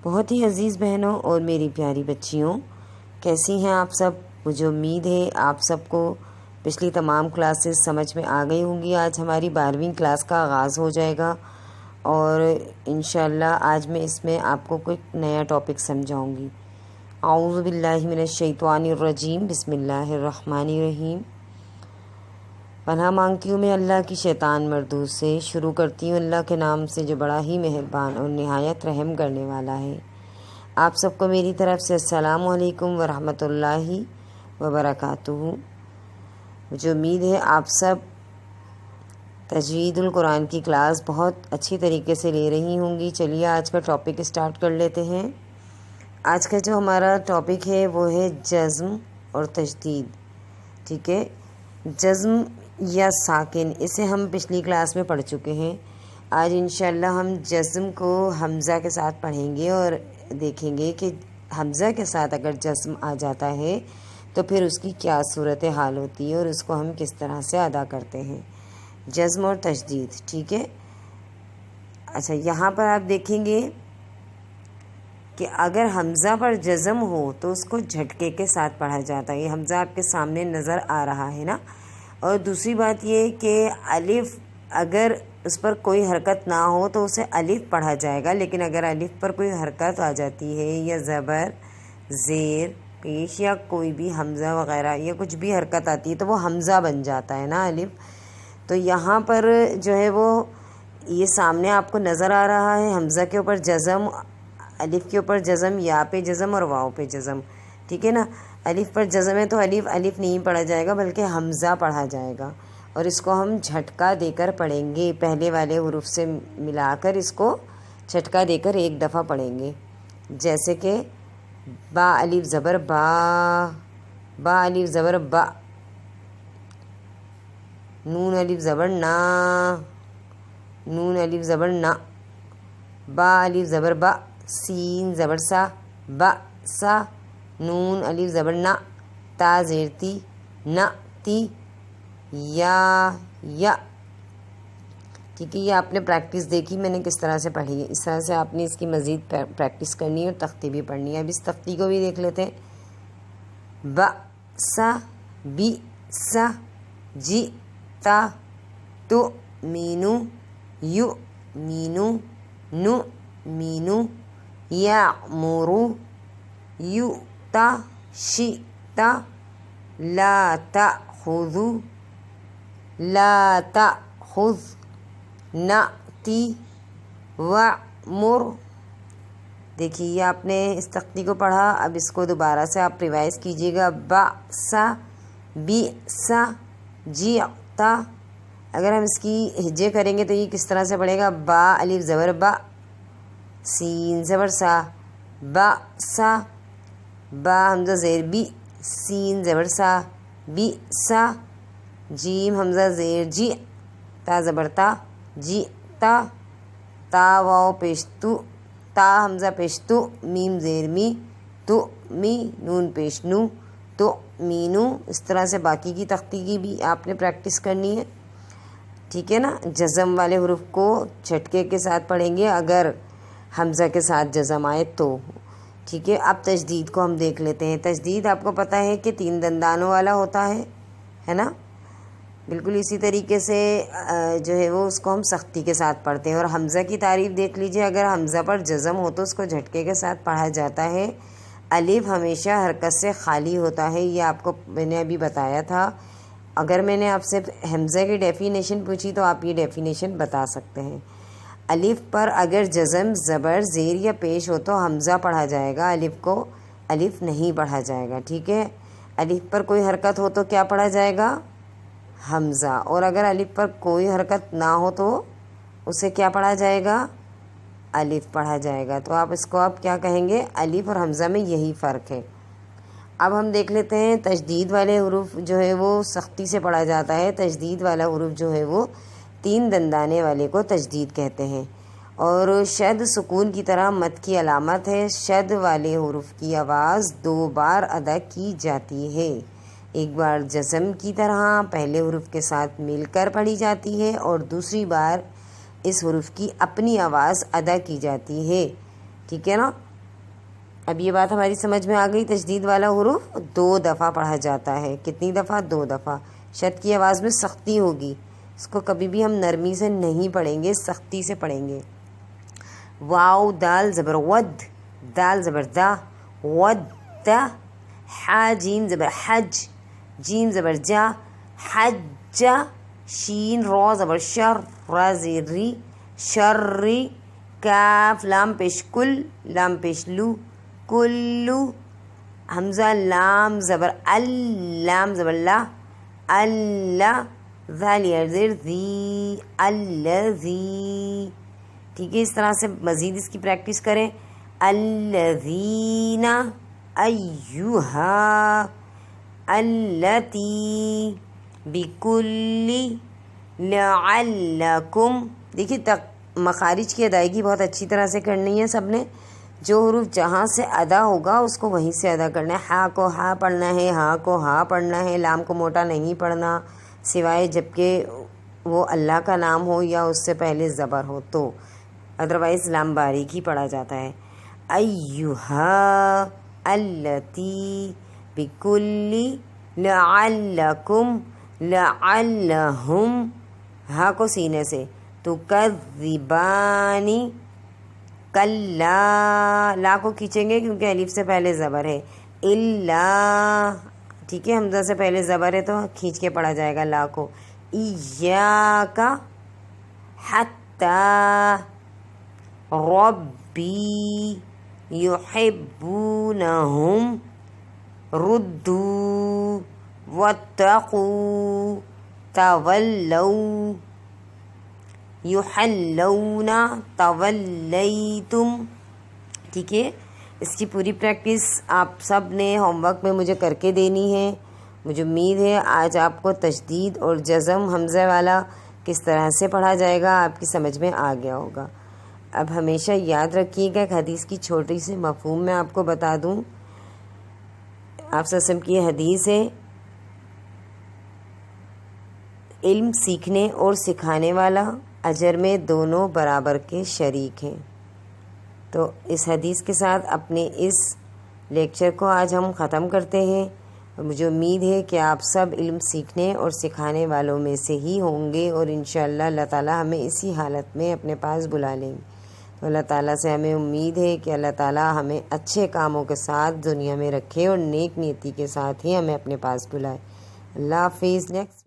بہت ہی عزیز بہنوں اور میری پیاری بچیوں، کیسی ہیں آپ سب؟ مجھے امید ہے آپ سب کو پچھلی تمام کلاسز سمجھ میں آ گئی ہوں گی۔ آج ہماری 12ویں کلاس کا آغاز ہو جائے گا اور انشاءاللہ آج میں اس میں آپ کو کوئی نیا ٹاپک سمجھاؤں گی۔ اعوذ باللہ من الشیطان الرجیم، بسم اللہ الرحمن الرحیم۔ پناہ مانگتی ہوں میں اللہ کی شیطان مردود سے۔ شروع کرتی ہوں اللہ کے نام سے جو بڑا ہی مہربان اور نہایت رحم کرنے والا ہے۔ آپ سب کو میری طرف سے السلام علیکم ورحمۃ اللہ وبرکاتہ۔ مجھے امید ہے آپ سب تجوید القرآن کی کلاس بہت اچھی طریقے سے لے رہی ہوں گی۔ چلیے آج کا ٹاپک اسٹارٹ کر لیتے ہیں۔ آج کا جو ہمارا ٹاپک ہے وہ ہے جزم اور تشدید، ٹھیک ہے۔ جزم یا ساکن، اسے ہم پچھلی کلاس میں پڑھ چکے ہیں۔ آج انشاءاللہ ہم جزم کو حمزہ کے ساتھ پڑھیں گے اور دیکھیں گے کہ حمزہ کے ساتھ اگر جزم آ جاتا ہے تو پھر اس کی کیا صورت حال ہوتی ہے اور اس کو ہم کس طرح سے ادا کرتے ہیں۔ جزم اور تشدید، ٹھیک ہے۔ اچھا، یہاں پر آپ دیکھیں گے کہ اگر حمزہ پر جزم ہو تو اس کو جھٹکے کے ساتھ پڑھا جاتا ہے۔ یہ حمزہ آپ کے سامنے نظر آ رہا ہے نا۔ اور دوسری بات یہ کہ الف اگر اس پر کوئی حرکت نہ ہو تو اسے الف پڑھا جائے گا، لیکن اگر الف پر کوئی حرکت آ جاتی ہے یا زبر، زیر، پیش یا کوئی بھی حمزہ وغیرہ یا کچھ بھی حرکت آتی ہے تو وہ حمزہ بن جاتا ہے نا الف۔ تو یہاں پر جو ہے وہ یہ سامنے آپ کو نظر آ رہا ہے، حمزہ کے اوپر جزم، الف کے اوپر جزم، یا پہ جزم اور واو پہ جزم، ٹھیک ہے نا۔ الف پر جزم ہے تو الف نہیں پڑھا جائے گا بلکہ حمزہ پڑھا جائے گا، اور اس کو ہم جھٹکا دے کر پڑھیں گے۔ پہلے والے حروف سے ملا کر اس کو جھٹکا دے کر ایک دفعہ پڑھیں گے، جیسے کہ با الف زبر با، با الف زبر با، نون الف زبر نا، نون الف زبر نا، با الف زبر با، سین زبر سا، با سا، نون الف زبر نا، تا زیر تی، نا تی، یا، ٹھیک ہے۔ یہ آپ نے پریکٹس دیکھی میں نے کس طرح سے پڑھی ہے، اس طرح سے آپ نے اس کی مزید پریکٹس کرنی ہے اور تختی بھی پڑھنی ہے۔ اب اس تختی کو بھی دیکھ لیتے ہیں۔ با سا، بی سا، جی تا، تو مینو، یو مینو، نو مینو، یا مورو، یو تا، شی تا، لا تا خذو، لا تا خذ، نا تی، وعمر۔ دیکھیے یہ آپ نے اس تختی کو پڑھا، اب اس کو دوبارہ سے آپ ریوائز کیجیے گا۔ با سا، بی سا، جی تا۔ اگر ہم اس کی ہجے کریں گے تو یہ کس طرح سے پڑھے گا؟ با الف زبر با، سین زبر سا، با سا، با حمزہ زیر بی، سین زبر سا، بی سا، جیم حمزہ زیر جی، تا زبر تا، جی تا، تا واو پیش تو، تا حمزہ پیش تو، میم زیر می، تو می، نون پیش نو، تو مینو۔ اس طرح سے باقی کی تختی کی بھی آپ نے پریکٹس کرنی ہے، ٹھیک ہے نا۔ جزم والے حروف کو جھٹکے کے ساتھ پڑھیں گے اگر حمزہ کے ساتھ جزم آئے تو، ٹھیک ہے۔ اب تشدید کو ہم دیکھ لیتے ہیں۔ تشدید آپ کو پتہ ہے کہ 3 دندانوں والا ہوتا ہے نا۔ بالکل اسی طریقے سے جو ہے وہ اس کو ہم سختی کے ساتھ پڑھتے ہیں۔ اور حمزہ کی تعریف دیکھ لیجئے، اگر حمزہ پر جزم ہو تو اس کو جھٹکے کے ساتھ پڑھا جاتا ہے۔ الف ہمیشہ حرکت سے خالی ہوتا ہے، یہ آپ کو میں نے ابھی بتایا تھا۔ اگر میں نے آپ سے حمزہ کی ڈیفینیشن پوچھی تو آپ یہ ڈیفینیشن بتا سکتے ہیں۔ الف پر اگر جزم، زبر، زیر یا پیش ہو تو حمزہ پڑھا جائے گا، الف کو الف نہیں پڑھا جائے گا، ٹھیک ہے۔ الف پر کوئی حرکت ہو تو کیا پڑھا جائے گا؟ حمزہ۔ اور اگر الف پر کوئی حرکت نہ ہو تو اسے کیا پڑھا جائے گا؟ الف پڑھا جائے گا۔ تو آپ اس کو اب کیا کہیں گے؟ الف اور حمزہ میں یہی فرق ہے۔ اب ہم دیکھ لیتے ہیں تشدید والے حروف جو ہے وہ سختی سے پڑھا جاتا ہے۔ تشدید والا حروف جو ہے وہ 3 دندانے والے کو تشدید کہتے ہیں، اور شد سکون کی طرح مد کی علامت ہے۔ شد والے حروف کی آواز 2 بار ادا کی جاتی ہے، ایک بار جزم کی طرح پہلے حروف کے ساتھ مل کر پڑھی جاتی ہے اور دوسری بار اس حروف کی اپنی آواز ادا کی جاتی ہے، ٹھیک ہے نا۔ اب یہ بات ہماری سمجھ میں آ گئی، تشدید والا حروف 2 دفعہ پڑھا جاتا ہے۔ کتنی دفعہ؟ 2 دفعہ۔ شد کی آواز میں سختی ہوگی، اس کو کبھی بھی ہم نرمی سے نہیں پڑھیں گے، سختی سے پڑھیں گے۔ واو دال زبر ود، دال زبر دا، ود دا۔ حا جیم زبر حج، جیم زبر جا، حج۔ شین را زبر شر، را زیر ری، شرری۔ کاف لام پیش کل، لام پیش لو، کلو۔ حمزہ لام زبر ال، لام زبر لا، اللہ۔ ذال زیر ذی، الذی۔ ٹھیک ہے، اس طرح سے مزید اس کی پریکٹس کریں۔ الذین، ایہا، التی، بکلی، لعلکم۔ دیکھیے مخارج کی ادائیگی بہت اچھی طرح سے کرنی ہے سب نے، جو حروف جہاں سے ادا ہوگا اس کو وہیں سے ادا کرنا ہے۔ ہا کو ہا پڑھنا ہے، ہا کو ہا پڑھنا ہے، لام کو موٹا نہیں پڑھنا، سوائے جبکہ وہ اللہ کا نام ہو یا اس سے پہلے زبر ہو تو، ادروائز لام باریک ہی پڑھا جاتا ہے۔ ایہا، التی، بکلی، لعلکم، لعلہم، ہا کو سینے سے، تکذبانی، کلا، لا کو کھینچیں گے کیونکہ الف سے پہلے زبر ہے، الا، ٹھیک ہے، حمزہ سے پہلے زبر ہے تو کھینچ کے پڑھا جائے گا لا کو، ایاک، حتی، ربی، یحبونہم، ردو، واتقو، تولوا، یحلون، تولیتم۔ ٹھیک ہے، اس کی پوری پریکٹس آپ سب نے ہوم ورک میں مجھے کر کے دینی ہے۔ مجھے امید ہے آج آپ کو تشدید اور جزم حمزہ والا کس طرح سے پڑھا جائے گا آپ کی سمجھ میں آ گیا ہوگا۔ اب ہمیشہ یاد رکھیے گا، ایک حدیث کی چھوٹی سی مفہوم میں آپ کو بتا دوں۔ آپ صلی اللہ علیہ وسلم کی حدیث ہے، علم سیکھنے اور سکھانے والا اجر میں دونوں برابر کے شریک ہیں۔ تو اس حدیث کے ساتھ اپنے اس لیکچر کو آج ہم ختم کرتے ہیں، اور مجھے امید ہے کہ آپ سب علم سیکھنے اور سکھانے والوں میں سے ہی ہوں گے، اور انشاءاللہ اللہ تعالیٰ ہمیں اسی حالت میں اپنے پاس بلا لیں گے۔ تو اللہ تعالیٰ سے ہمیں امید ہے کہ اللہ تعالیٰ ہمیں اچھے کاموں کے ساتھ دنیا میں رکھے اور نیک نیتی کے ساتھ ہی ہمیں اپنے پاس بلائے۔ اللہ حافظ۔ نیکسٹ